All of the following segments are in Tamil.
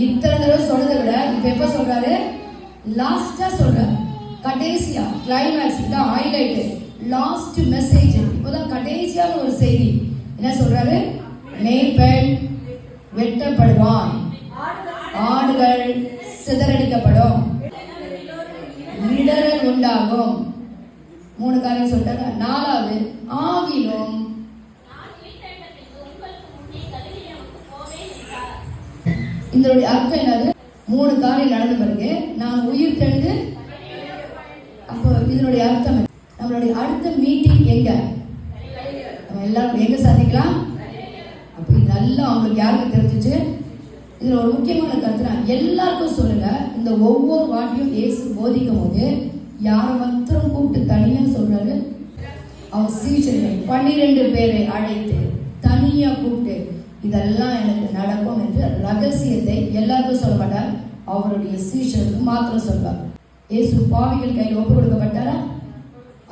இத்தனை தடவை சொன்னதை விட இப்ப எப்ப சொல்றாரு? லாஸ்டா சொல்றாரு, கடைசியா கிளைமேக்ஸ் தான் ஹைலைட், லாஸ்ட் மெசேஜ். இப்போதான் கடைசியான ஒரு செய்தி. என்ன சொல்றாரு? மேய்ப்பன் வெட்டப்படுவான், ஆடுகள் சிதறடிக்கப்படும், இடரல் உண்டாகும். 3 காரியம் சொல்லிட்டாங்க. 4வது, ஆகிலும் இதனுடைய அர்த்தம் என்னது? 3 காரியம் நடந்த பிறகு நான் உயிர் தெழுந்து. அப்போ இதனுடைய அர்த்தம் நம்மளுடைய அடுத்த மீட்டிங் எங்க? நம்ம எல்லாரும் எங்க சந்திக்கலாம்? அப்போ நல்லா அவங்களுக்கு யாருக்கு தெரிஞ்சிச்சு? இதுல ஒரு முக்கியமான கருத்து நான் எல்லாருக்கும் சொல்லுங்க. இந்த ஒவ்வொரு வாட்டியும் இயேசு போதிக்கும் போது யாரை மாத்திரம் கூப்பிட்டு தனியா சொல்றாரு? அவர் சீஷர்கள் 12 பேரை அழைத்து தனியா கூப்பிட்டு இதெல்லாம் எனக்கு நடக்கும் என்று ரகசியத்தை எல்லாருக்கும் சொல்ல மாட்டார், அவருடைய சீஷருக்கு மாத்திரம் சொல்வார். இயேசு பாவிகள் கையில் ஒப்பு கொடுக்கப்பட்டாரா?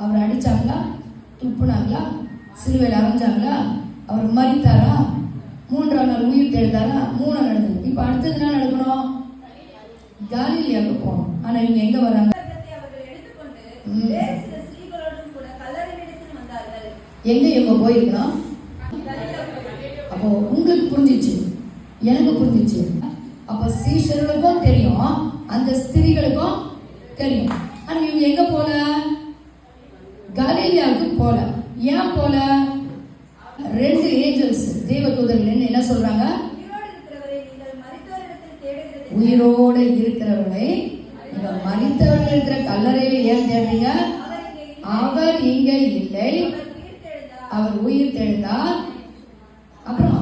அவர் அடிச்சாங்களா? துப்புனாங்களா? சிலுவையில் அரைஞ்சாங்களா? அவர் மரித்தாரா? 3ஆம் நாள் உயிர் தெழுந்தாரா? 3 நடந்தது. இப்ப அடுத்தது என்ன நடக்கணும்? காலிலியாவுக்கு போகணும். ஆனா இவங்க எங்க வராங்க? எங்க இவங்க போயிருக்கணும்? அப்போ உங்களுக்கு புரிஞ்சிச்சு, எனக்கு புரிஞ்சிச்சு. அப்ப சீஷர்களுக்கும் தெரியும், அந்த ஸ்திரீகளுக்கும் தெரியும். ஆனா இவங்க எங்க போல? கலிலியாவுக்கு போல. ஏன் போல? 2 ஏஞ்சல்ஸ் தேவதூதர்கள் என்ன சொல்றாங்க? உயிரோடு இருக்கிறவர்களை நீங்க மரித்தவர்கள் இருக்கிற கல்லறையில ஏன் தேடுறீங்க? அவர் இங்க இல்லை, அவர் உயிர் தெழுந்தார். அப்புறம்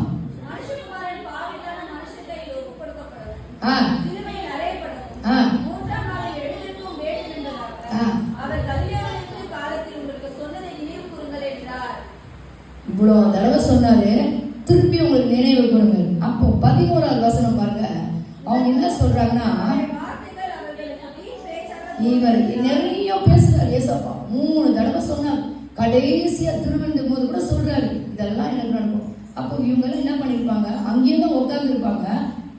இவ்வளவு தடவை சொன்னாரு, திருப்பி உங்களுக்கு நினைவு கொடுங்க. அப்போ 11வது வசனம் பாருங்க. அவங்க என்ன சொல்றாங்கன்னா, இவர் நிறைய பேசுறாரு ஏசப்பா. 3 தடவை சொன்னார். கடைசியா திருவிழுந்தும் போது கூட சொல்றாரு, இதெல்லாம் எனக்கு நடக்கும். அப்போ இவங்க எல்லாம் என்ன பண்ணிருப்பாங்க? அங்கேயே தான் உட்கார்ந்து இருப்பாங்க.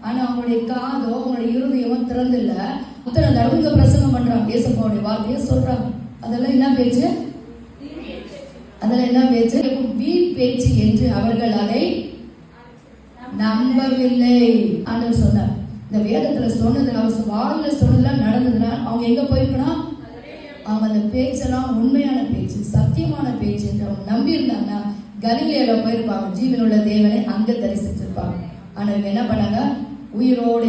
ஆனா அவங்களுடைய காதோ அவங்களுடைய இருதயமோ திறந்து இல்ல. அத்தனை தடவை இங்க பிரசங்கம் பண்றாங்க, ஏசப்பாவுடைய வார்த்தையை சொல்றாங்க. அதெல்லாம் என்ன பேச்சு? அதெல்லாம் என்ன பேச்சு? வீண் பேச்சு என்று அவர்கள் அதை நம்பவில்லை. ஆண்டவர் சொன்னார். இந்த வேதத்துல சொன்னது, அவர் வாயில சொன்னதெல்லாம் நடந்ததுன்னா அவங்க எங்க போயிருக்கணும்? அவங்க அந்த பேச்செல்லாம் உண்மையான பேச்சு, சத்தியமான பேச்சு என்று அவங்க நம்பி இருந்தாங்கன்னா கலிலேயால போயிருப்பாங்க, ஜீவனுள்ள தேவனை அங்க தரிசிச்சிருப்பாங்க. ஆனா இவங்க என்ன பண்ணாங்க? உயிரோடு